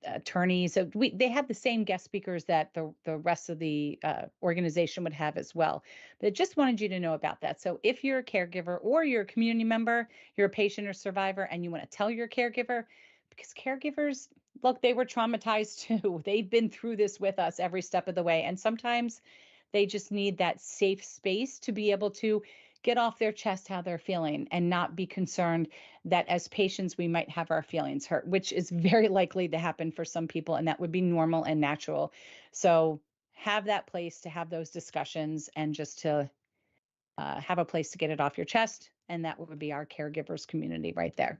attorneys. So they have the same guest speakers that the rest of the organization would have as well. But just wanted you to know about that. So if you're a caregiver or you're a community member, you're a patient or survivor, and you want to tell your caregiver, because caregivers, look, they were traumatized too. They've been through this with us every step of the way. And sometimes they just need that safe space to be able to get off their chest how they're feeling and not be concerned that as patients we might have our feelings hurt, which is very likely to happen for some people, and that would be normal and natural. So have that place to have those discussions and just to have a place to get it off your chest. And that would be our caregivers community right there.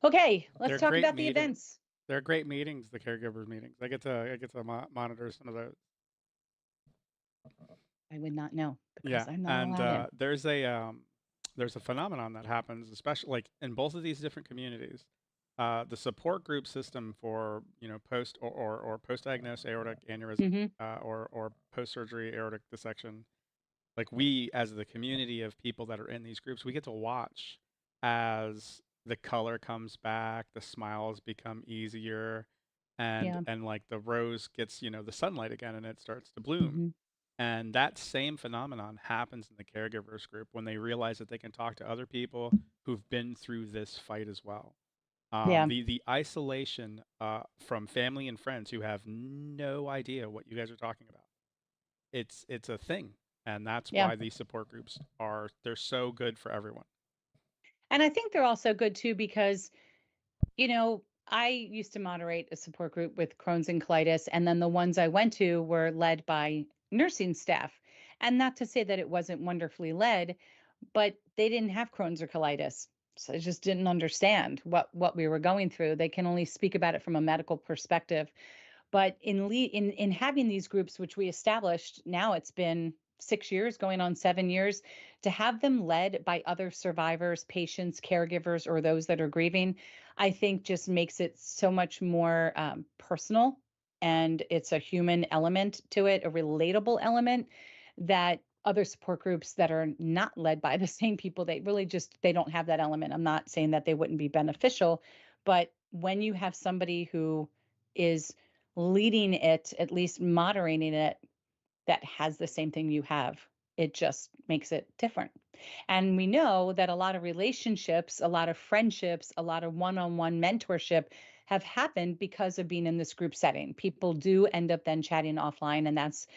Okay, let's They're talk great about the meetings. events. They're great meetings, the caregivers meetings. I get to monitor some of those. I would not know Yeah, because I'm not and allowed in. there's a phenomenon that happens, especially like in both of these different communities. The support group system for post or post diagnosed aortic aneurysm Hmm. or post surgery aortic dissection. Like we, as the community of people that are in these groups, we get to watch as the color comes back, the smiles become easier, Yeah. and like the rose gets the sunlight again, and it starts to bloom. Hmm. And that same phenomenon happens in the caregivers group when they realize that they can talk to other people who've been through this fight as well. Yeah. The isolation from family and friends who have no idea what you guys are talking about. It's a thing, and that's Yeah. why these support groups they're so good for everyone. And I think they're also good too because, I used to moderate a support group with Crohn's and colitis, and then the ones I went to were led by nursing staff. And not to say that it wasn't wonderfully led, but they didn't have Crohn's or colitis. So I just didn't understand what we were going through. They can only speak about it from a medical perspective. But in having these groups, which we established, now it's been 6 years, going on 7 years, to have them led by other survivors, patients, caregivers, or those that are grieving, I think just makes it so much more personal, and it's a human element to it, a relatable element that other support groups that are not led by the same people, they don't have that element. I'm not saying that they wouldn't be beneficial, but when you have somebody who is leading it, at least moderating it, that has the same thing you have, it just makes it different. And we know that a lot of relationships, a lot of friendships, a lot of one on one mentorship have happened because of being in this group setting. People do end up then chatting offline, and that's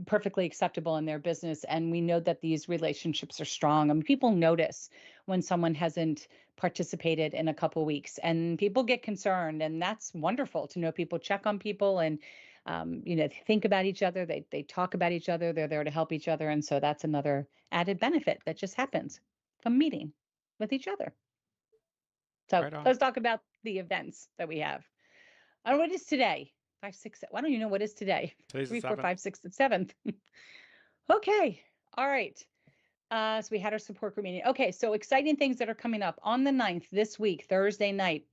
perfectly acceptable in their business. And we know that these relationships are strong. I mean, people notice when someone hasn't participated in a couple weeks, and people get concerned. And that's wonderful to know people check on people and, think about each other. They talk about each other. They're there to help each other. And so that's another added benefit that just happens from meeting with each other. So Right on. let's talk about the events that we have. And what is today? Five, six. Why don't you know what is today? Today's the Three, four, 7th. five, six, and seventh. Okay. All right. So we had our support group meeting. Okay. So exciting things that are coming up on the 9th this week, Thursday night.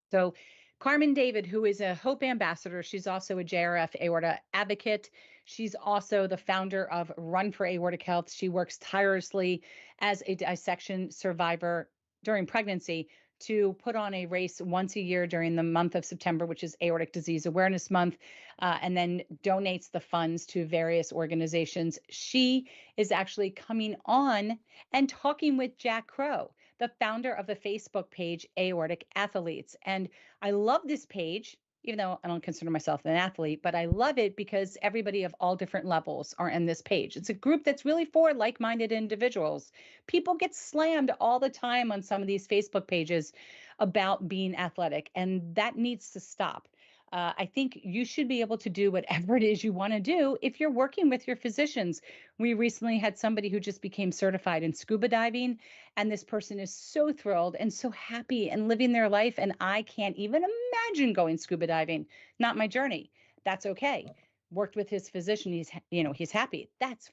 So Carmen David, who is a Hope ambassador, she's also a JRF aorta advocate. She's also the founder of Run for Aortic Health. She works tirelessly as a dissection survivor during pregnancy to put on a race once a year during the month of September, which is Aortic Disease Awareness Month, and then donates the funds to various organizations. She is actually coming on and talking with Jack Crow, the founder of the Facebook page Aortic Athletes. And I love this page, even though I don't consider myself an athlete, but I love it because everybody of all different levels are in this page. It's a group that's really for like minded individuals. People get slammed all the time on some of these Facebook pages about being athletic, and that needs to stop. I think you should be able to do whatever it is you want to do if you're working with your physicians. We recently had somebody who just became certified in scuba diving, and this person is so thrilled and so happy and living their life. And I can't even imagine going scuba diving. Not my journey. That's okay. Worked with his physician. He's happy. That's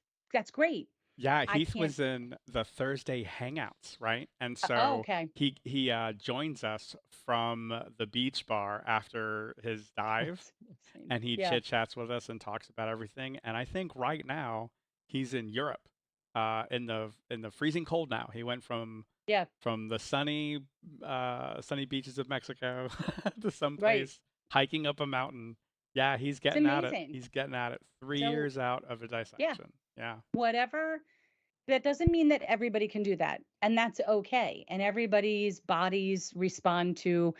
great. Yeah, I Heath can't. was in the Thursday hangouts, right? And Oh, so okay. he joins us from the beach bar after his dive, That's insane. and he Yeah. chit chats with us and talks about everything. And I think right now he's in Europe, in the freezing cold now. He went Yeah. from the sunny beaches of Mexico to Right. someplace hiking up a mountain. Yeah, he's It's getting at it. amazing. He's getting at it. Three So, years out of a yeah, dissection. Yeah. whatever. That doesn't mean that everybody can do that, and that's okay. And everybody's bodies respond to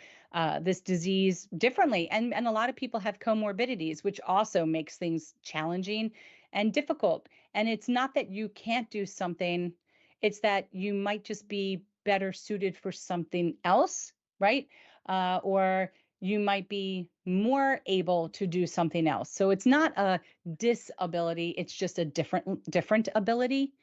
this disease differently, and a lot of people have comorbidities, which also makes things challenging and difficult. And it's not that you can't do something, it's that you might just be better suited for something else, right? Or you might be more able to do something else. So it's not a disability, it's just a different ability,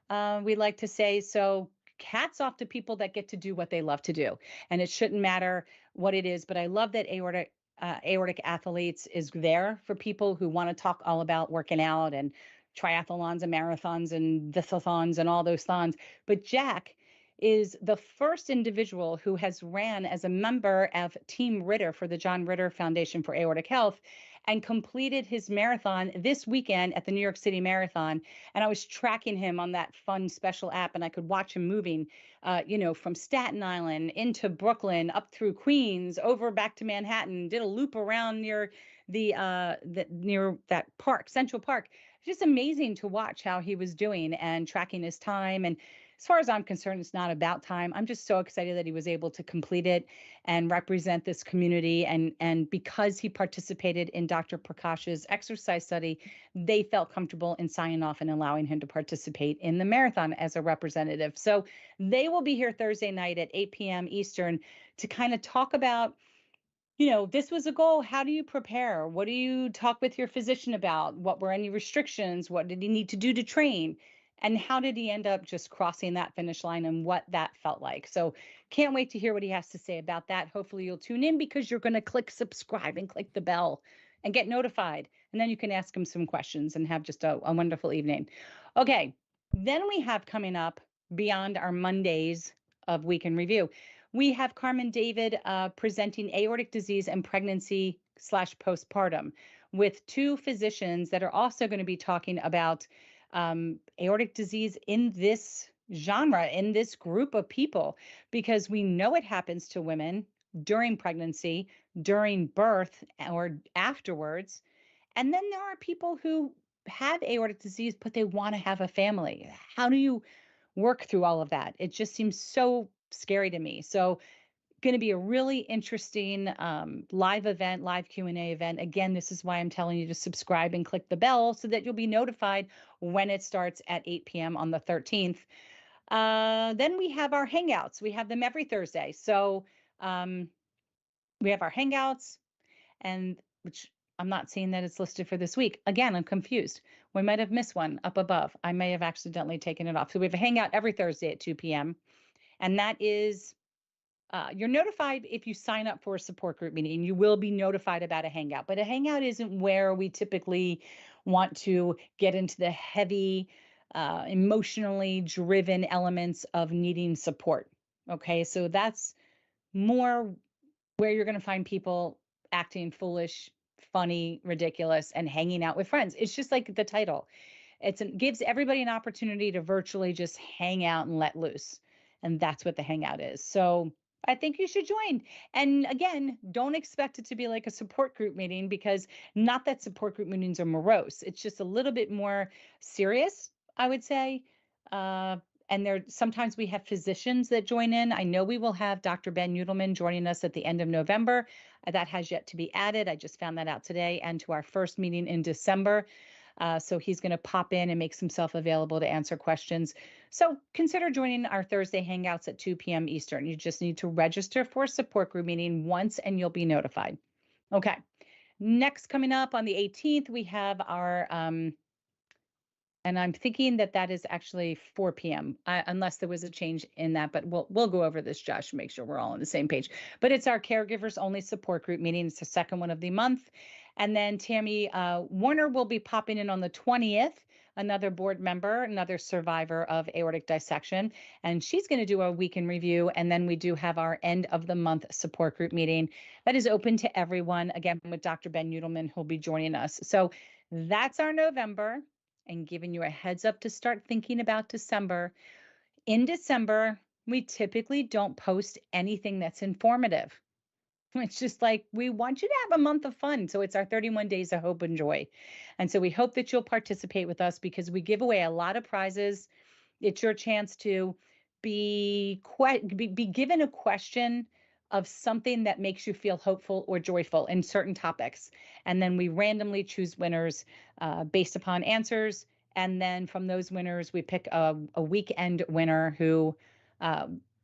we like to say. So hats off to people that get to do what they love to do. And it shouldn't matter what it is, but I love that aortic athletes is there for people who want to talk all about working out and triathlons and marathons and thisathons and all those thons. But Jack is the first individual who has ran as a member of Team Ritter for the John Ritter Foundation for Aortic Health and completed his marathon this weekend at the New York City Marathon. And I was tracking him on that fun special app, and I could watch him moving, from Staten Island into Brooklyn, up through Queens, over back to Manhattan, did a loop around near near that park, Central Park. Just amazing to watch how he was doing and tracking his time. And as far as I'm concerned, it's not about time. I'm just so excited that he was able to complete it and represent this community. And because he participated in Dr. Prakash's exercise study, they felt comfortable in signing off and allowing him to participate in the marathon as a representative. So they will be here Thursday night at 8 p.m. Eastern to kind of talk about, this was a goal. How do you prepare? What do you talk with your physician about? What were any restrictions? What did he need to do to train? And how did he end up just crossing that finish line and what that felt like? So can't wait to hear what he has to say about that. Hopefully you'll tune in because you're going to click subscribe and click the bell and get notified. And then you can ask him some questions and have just a wonderful evening. Okay, then we have coming up beyond our Mondays of Week in Review. We have Carmen David presenting aortic disease and pregnancy / postpartum with two physicians that are also going to be talking about aortic disease in this genre, in this group of people, because we know it happens to women during pregnancy, during birth, or afterwards. And then there are people who have aortic disease, but they want to have a family. How do you work through all of that? It just seems so scary to me. So going to be a really interesting live event, live Q&A event. Again, this is why I'm telling you to subscribe and click the bell so that you'll be notified when it starts at 8 p.m. on the 13th. Then we have our Hangouts. We have them every Thursday. So we have our Hangouts, and which I'm not seeing that it's listed for this week. Again, I'm confused. We might have missed one up above. I may have accidentally taken it off. So we have a Hangout every Thursday at 2 p.m. And that is you're notified if you sign up for a support group meeting. You will be notified about a Hangout, but a Hangout isn't where we typically want to get into the heavy, emotionally driven elements of needing support. Okay, so that's more where you're going to find people acting foolish, funny, ridiculous, and hanging out with friends. It's just like the title. Gives everybody an opportunity to virtually just hang out and let loose. And that's what the Hangout is. So I think you should join. And again, don't expect it to be like a support group meeting, because not that support group meetings are morose. It's just a little bit more serious, I would say. And sometimes we have physicians that join in. I know we will have Dr. Ben Udelman joining us at the end of November. That has yet to be added. I just found that out today, and to our first meeting in December. So he's going to pop in and makes himself available to answer questions. So consider joining our Thursday Hangouts at 2 p.m. Eastern. You just need to register for a support group meeting once and you'll be notified. Okay. Next, coming up on the 18th, we have our, and I'm thinking that is actually 4 p.m. Unless there was a change in that, but we'll go over this, Josh, make sure we're all on the same page. But it's our caregivers only support group meeting. It's the second one of the month. And then Tammy Warner will be popping in on the 20th, another board member, another survivor of aortic dissection. And she's going to do a week in review. And then we do have our end of the month support group meeting that is open to everyone, again, with Dr. Ben Udelman, who'll be joining us. So that's our November, and giving you a heads up to start thinking about December. In December, we typically don't post anything that's informative. It's just like, we want you to have a month of fun. So it's our 31 days of hope and joy. And so we hope that you'll participate with us, because we give away a lot of prizes. It's your chance to be given a question of something that makes you feel hopeful or joyful in certain topics. And then we randomly choose winners based upon answers And then from those winners, we pick a weekend winner who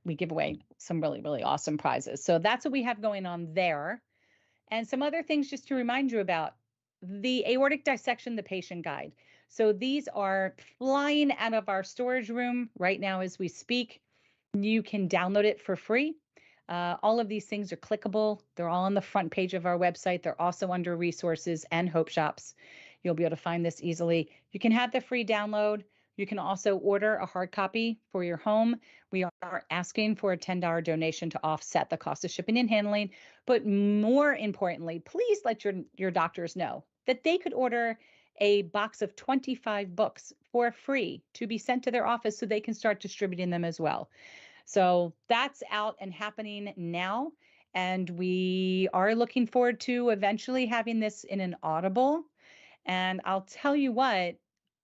we give away some really, really awesome prizes. So that's what we have going on there. And some other things just to remind you about the aortic dissection, the patient guide. So these are flying out of our storage room right now as we speak. You can download it for free. All of these things are clickable. They're all on the front page of our website. They're also under resources and Hope Shops. You'll be able to find this easily. You can have the free download. You can also order a hard copy for your home. We are asking for a $10 donation to offset the cost of shipping and handling. But more importantly, please let your doctors know that they could order a box of 25 books for free to be sent to their office so they can start distributing them as well. So that's out and happening now. And we are looking forward to eventually having this in an Audible. And I'll tell you what,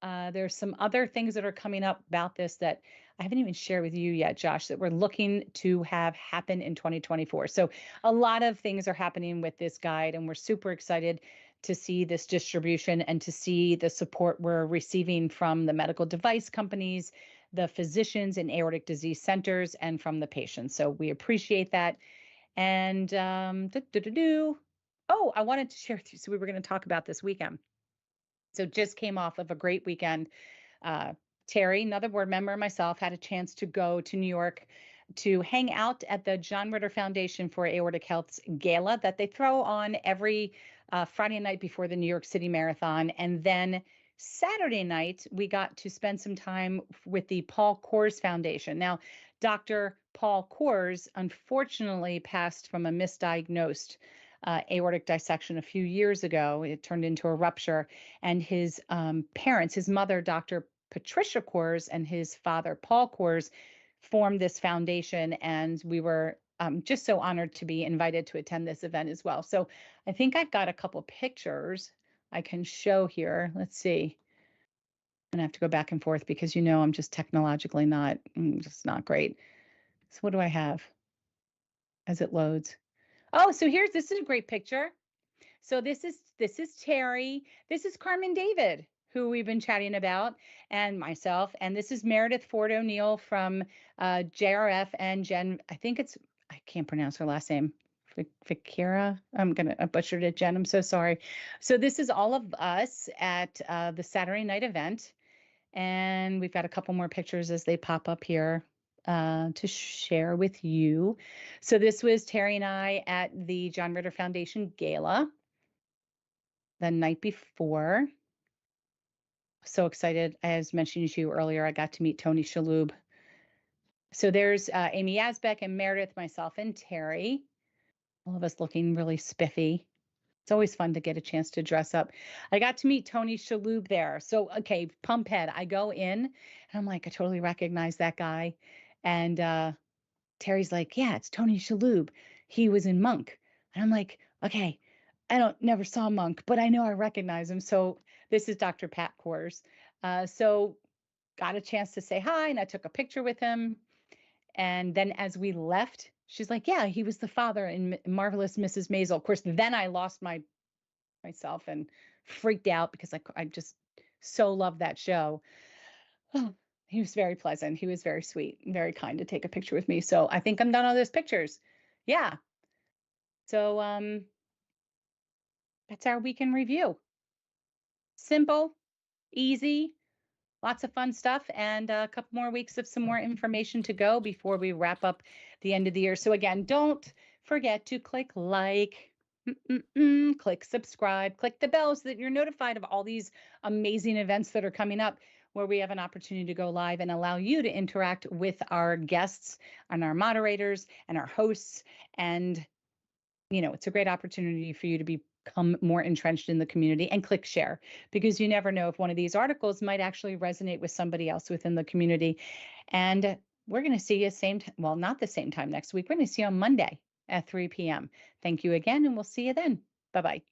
there's some other things that are coming up about this that I haven't even shared with you yet, Josh, that we're looking to have happen in 2024. So a lot of things are happening with this guide, and we're super excited to see this distribution and to see the support we're receiving from the medical device companies, the physicians and aortic disease centers, and from the patients. So we appreciate that. And oh, I wanted to share with you. So we were going to talk about this weekend. So just came off of a great weekend. Uh, Terry, another board member, and myself had a chance to go to New York to hang out at the John Ritter Foundation for Aortic Health's gala that they throw on every Friday night before the New York City Marathon. And then Saturday night, we got to spend some time with the Paul Kors Foundation. Now, Dr. Paul Kors unfortunately passed from a misdiagnosed aortic dissection a few years ago. It turned into a rupture, and his parents, his mother, Dr. Patricia Kors, and his father, Paul Kors, formed this foundation, and we were just so honored to be invited to attend this event as well. So I think I've got a couple pictures I can show here. Let's see. I'm gonna have to go back and forth because I'm just technologically just not great. So what do I have as it loads? Oh, so this is a great picture. So this is Terry. This is Carmen David, who we've been chatting about, and myself. And this is Meredith Ford O'Neill from JRF, and Jen. I can't pronounce her last name. Fikira. I'm gonna butchered it, Jen. I'm so sorry. So this is all of us at the Saturday night event, and we've got a couple more pictures as they pop up here to share with you. So this was Terry and I at the John Ritter Foundation Gala the night before. So excited. As mentioned to you earlier, I got to meet Tony Shalhoub. So there's Amy Asbeck and Meredith, myself, and Terry. All of us looking really spiffy. It's always fun to get a chance to dress up. I got to meet Tony Shalhoub there. So, okay, pump head. I go in, and I'm like, I totally recognize that guy. And Terry's like, yeah, it's Tony Shalhoub. He was in Monk. And I'm like, okay, never saw Monk, but I know I recognize him. So this is Dr. Pat Kors. So got a chance to say hi, and I took a picture with him. And then as we left, she's like, yeah, he was the father in Marvelous Mrs. Maisel. Of course, then I lost myself and freaked out because I just so loved that show. He was very pleasant. He was very sweet, and very kind to take a picture with me. So I think I'm done on those pictures. Yeah. So that's our weekend review. Simple, easy, lots of fun stuff, and a couple more weeks of some more information to go before we wrap up the end of the year. So again, don't forget to click like, click subscribe, click the bell so that you're notified of all these amazing events that are coming up, where we have an opportunity to go live and allow you to interact with our guests and our moderators and our hosts. And it's a great opportunity for you to become more entrenched in the community, and click share, because you never know if one of these articles might actually resonate with somebody else within the community. And we're going to see you well, not the same time next week. We're going to see you on Monday at 3 p.m. Thank you again, and we'll see you then. Bye-bye.